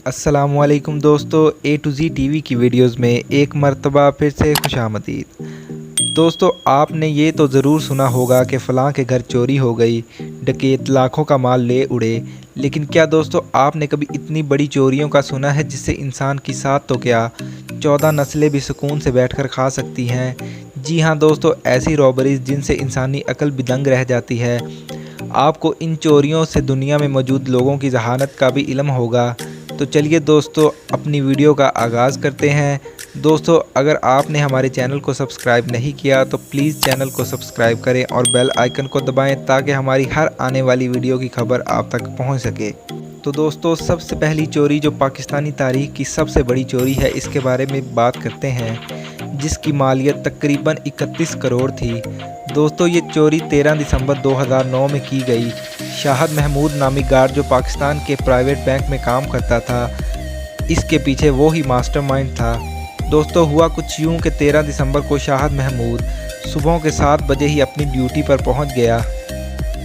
अस्सलाम वालेकुम दोस्तों, ए टू ज़ी टीवी की वीडियोस में एक मर्तबा फिर से खुशामदीद। दोस्तों, आपने ये तो ज़रूर सुना होगा कि फ़लाँ के घर चोरी हो गई, डकैत लाखों का माल ले उड़े। लेकिन क्या दोस्तों आपने कभी इतनी बड़ी चोरियों का सुना है जिससे इंसान की साथ तो क्या 14 नस्लें भी सुकून से बैठकर खा सकती हैं। जी हाँ दोस्तों, ऐसी रॉबरीज जिनसे इंसानी अकल भी दंग रह जाती है। आपको इन चोरियों से दुनिया में मौजूद लोगों की जहानत का भी इल्म होगा। तो चलिए दोस्तों, अपनी वीडियो का आगाज़ करते हैं। दोस्तों, अगर आपने हमारे चैनल को सब्सक्राइब नहीं किया तो प्लीज़ चैनल को सब्सक्राइब करें और बेल आइकन को दबाएं ताकि हमारी हर आने वाली वीडियो की खबर आप तक पहुंच सके। तो दोस्तों, सबसे पहली चोरी जो पाकिस्तानी तारीख की सबसे बड़ी चोरी है, इसके बारे में बात करते हैं, जिसकी मालियत तकरीबन 31 करोड़ थी। दोस्तों, ये चोरी 13 दिसंबर 2009 में की गई। शाहद महमूद नामी गार्ड जो पाकिस्तान के प्राइवेट बैंक में काम करता था, इसके पीछे वो ही मास्टरमाइंड था। दोस्तों, हुआ कुछ यूँ कि 13 दिसंबर को शाहद महमूद सुबह के 7 बजे ही अपनी ड्यूटी पर पहुंच गया।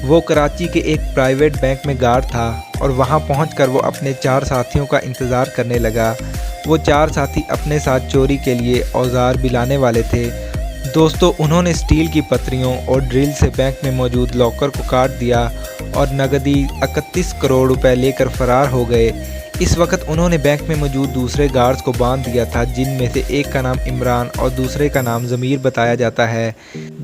वो कराची के एक प्राइवेट बैंक में गार्ड था और वहां पहुंचकर वो अपने 4 साथियों का इंतज़ार करने लगा। वो 4 साथी अपने साथ चोरी के लिए औजार भी लाने वाले थे। दोस्तों, उन्होंने स्टील की पत्रियों और ड्रिल से बैंक में मौजूद लॉकर को काट दिया और नगदी 31 करोड़ रुपए लेकर फरार हो गए। इस वक्त उन्होंने बैंक में मौजूद दूसरे गार्ड्स को बांध दिया था, जिनमें से एक का नाम इमरान और दूसरे का नाम ज़मीर बताया जाता है।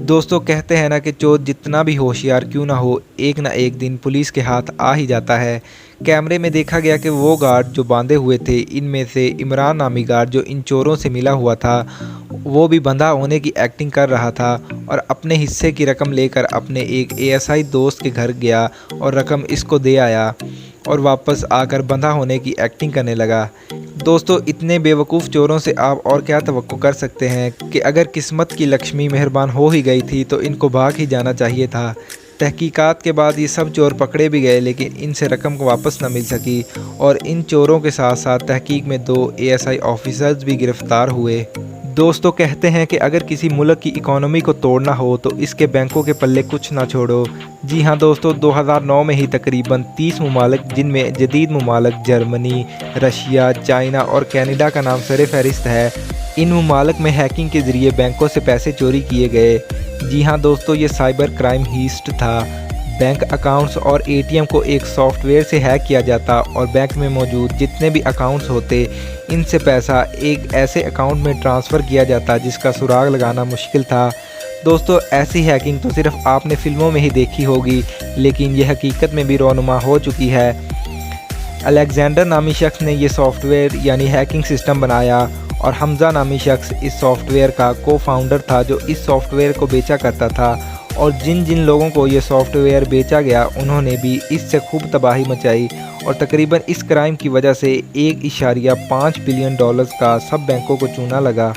दोस्तों, कहते हैं ना कि चोर जितना भी होशियार क्यों ना हो, एक ना एक दिन पुलिस के हाथ आ ही जाता है। कैमरे में देखा गया कि वो गार्ड जो बांधे हुए थे, इनमें से इमरान नामी गार्ड जो इन चोरों से मिला हुआ था, वो भी बंधा होने की एक्टिंग कर रहा था और अपने हिस्से की रकम लेकर अपने एक एएसआई दोस्त के घर गया और रकम इसको दे आया और वापस आकर बंधा होने की एक्टिंग करने लगा। दोस्तों, इतने बेवकूफ़ चोरों से आप और क्या तवक्को कर सकते हैं कि अगर किस्मत की लक्ष्मी मेहरबान हो ही गई थी तो इनको भाग ही जाना चाहिए था। तहकीकात के बाद ये सब चोर पकड़े भी गए, लेकिन इनसे रकम को वापस न मिल सकी और इन चोरों के साथ साथ तहकीक में 2 एएसआई ऑफिसर्स भी गिरफ्तार हुए। दोस्तों, कहते हैं कि अगर किसी मुल्क की इकोनॉमी को तोड़ना हो तो इसके बैंकों के पल्ले कुछ ना छोड़ो। जी हाँ दोस्तों, 2009 में ही तकरीबन 30 ममालिक, जिनमें जदीद ममालिक जर्मनी, रशिया, चाइना और कनाडा का नाम सर फहरिस्त है, इन ममालिक में हैकिंग के ज़रिए बैंकों से पैसे चोरी किए गए। जी हाँ दोस्तों, ये साइबर क्राइम हीस्ट था। बैंक अकाउंट्स और एटीएम को एक सॉफ्टवेयर से हैक किया जाता और बैंक में मौजूद जितने भी अकाउंट्स होते, इनसे पैसा एक ऐसे अकाउंट में ट्रांसफ़र किया जाता जिसका सुराग लगाना मुश्किल था। दोस्तों, ऐसी हैकिंग तो सिर्फ आपने फ़िल्मों में ही देखी होगी, लेकिन ये हकीकत में भी रोनुमा हो चुकी है। अलेक्जेंडर नामी शख्स ने ये सॉफ्टवेयर यानी हैकिंग सिस्टम बनाया और हमज़ा नामी शख्स इस सॉफ्टवेयर का को-फाउंडर था जो इस सॉफ्टवेयर को बेचा करता था। और जिन जिन लोगों को ये सॉफ्टवेयर बेचा गया, उन्होंने भी इससे खूब तबाही मचाई और तकरीबन इस क्राइम की वजह से $1.5 बिलियन का सब बैंकों को चूना लगा।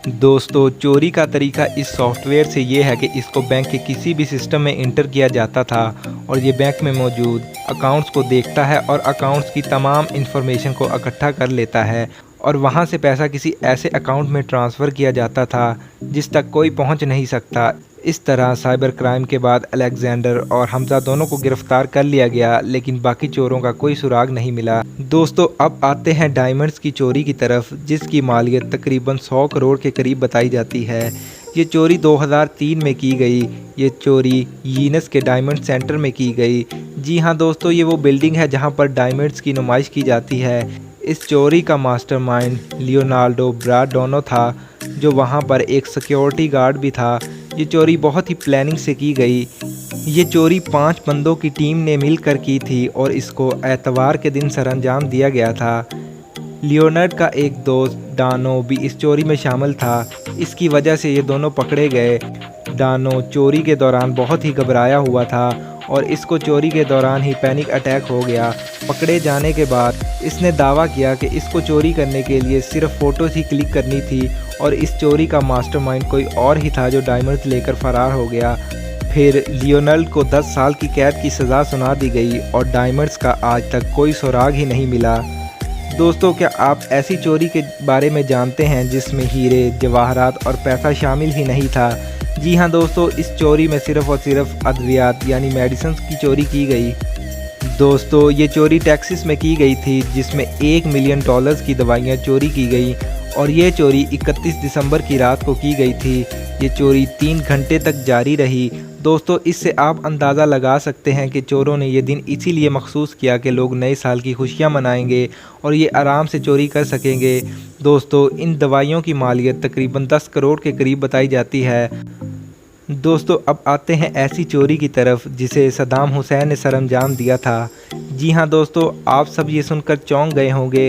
दोस्तों, चोरी का तरीका इस सॉफ्टवेयर से ये है कि इसको बैंक के किसी भी सिस्टम में इंटर किया जाता था और ये बैंक में मौजूद अकाउंट्स को देखता है और अकाउंट्स की तमाम इंफॉर्मेशन को इकट्ठा कर लेता है और वहाँ से पैसा किसी ऐसे अकाउंट में ट्रांसफ़र किया जाता था जिस तक कोई पहुँच नहीं सकता। इस तरह साइबर क्राइम के बाद अलेक्जेंडर और हमज़ा दोनों को गिरफ्तार कर लिया गया, लेकिन बाकी चोरों का कोई सुराग नहीं मिला। दोस्तों, अब आते हैं डायमंड्स की चोरी की तरफ, जिसकी मालियत तकरीबन 100 करोड़ के करीब बताई जाती है। ये चोरी 2003 में की गई। ये चोरी यीनस के डायमंड सेंटर में की गई। जी हाँ दोस्तों, ये वो बिल्डिंग है जहाँ पर डायमंड्स की नुमाइश की जाती है। इस चोरी का मास्टरमाइंड लियोनार्डो ब्राडोनो था, जो वहाँ पर एक सिक्योरिटी गार्ड भी था। ये चोरी बहुत ही प्लानिंग से की गई। ये चोरी 5 बंदों की टीम ने मिलकर की थी और इसको एतवार के दिन सरअंजाम दिया गया था। लियोनार्ड का एक दोस्त डानो भी इस चोरी में शामिल था। इसकी वजह से ये दोनों पकड़े गए। डानो चोरी के दौरान बहुत ही घबराया हुआ था और इसको चोरी के दौरान ही पैनिक अटैक हो गया। पकड़े जाने के बाद इसने दावा किया कि इसको चोरी करने के लिए सिर्फ फ़ोटोज़ ही क्लिक करनी थी और इस चोरी का मास्टरमाइंड कोई और ही था जो डायमंड्स लेकर फ़रार हो गया। फिर लियोनार्ड को 10 साल की कैद की सज़ा सुना दी गई और डायमंड्स का आज तक कोई सुराग ही नहीं मिला। दोस्तों, क्या आप ऐसी चोरी के बारे में जानते हैं जिसमें हीरे, जवाहरात और पैसा शामिल ही नहीं था? जी हाँ दोस्तों, इस चोरी में सिर्फ़ और सिर्फ अद्वियात यानी मेडिसिन की चोरी की गई। दोस्तों ये चोरी टेक्सास में की गई थी, जिसमें $1 मिलियन की दवाइयाँ चोरी की गई और ये चोरी 31 दिसंबर की रात को की गई थी। ये चोरी 3 घंटे तक जारी रही। दोस्तों इससे आप अंदाज़ा लगा सकते हैं कि चोरों ने ये दिन इसीलिए मखसूस किया कि लोग नए साल की खुशियाँ मनाएंगे और ये आराम से चोरी कर सकेंगे। दोस्तों इन दवाइयों की मालियत तकरीबन 10 करोड़ के करीब बताई जाती है। दोस्तों अब आते हैं ऐसी चोरी की तरफ जिसे सद्दाम हुसैन ने सरअंजाम दिया था। जी हाँ दोस्तों, आप सब ये सुनकर चौंक गए होंगे।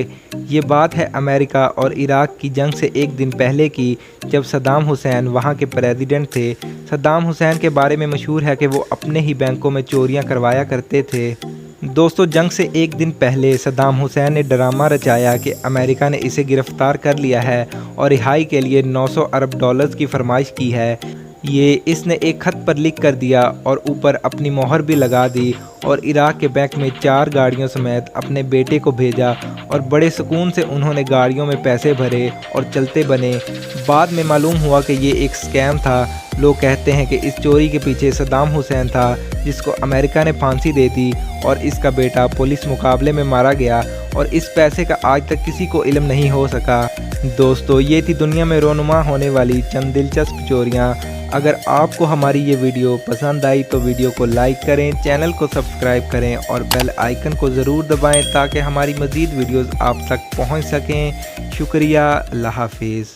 ये बात है अमेरिका और इराक की जंग से एक दिन पहले की, जब सद्दाम हुसैन वहाँ के प्रेसिडेंट थे। सद्दाम हुसैन के बारे में मशहूर है कि वो अपने ही बैंकों में चोरियाँ करवाया करते थे। दोस्तों जंग से एक दिन पहले सद्दाम हुसैन ने ड्रामा रचाया कि अमेरिका ने इसे गिरफ़्तार कर लिया है और रिहाई के लिए 900 अरब डॉलर्स की फरमाइश की है। ये इसने एक खत पर लिख कर दिया और ऊपर अपनी मोहर भी लगा दी और इराक के बैंक में 4 गाड़ियों समेत अपने बेटे को भेजा और बड़े सुकून से उन्होंने गाड़ियों में पैसे भरे और चलते बने। बाद में मालूम हुआ कि ये एक स्कैम था। लोग कहते हैं कि इस चोरी के पीछे सद्दाम हुसैन था, जिसको अमेरिका ने फांसी दे दी और इसका बेटा पुलिस मुकाबले में मारा गया और इस पैसे का आज तक किसी को इल्म नहीं हो सका। दोस्तों ये थी दुनिया में रोनुमा होने वाली चंद दिलचस्प चोरियाँ। अगर आपको हमारी ये वीडियो पसंद आई तो वीडियो को लाइक करें, चैनल को सब्सक्राइब करें और बेल आइकन को ज़रूर दबाएं ताकि हमारी मज़ीद वीडियोस आप तक पहुंच सकें। शुक्रिया, अल्लाह हाफिज़।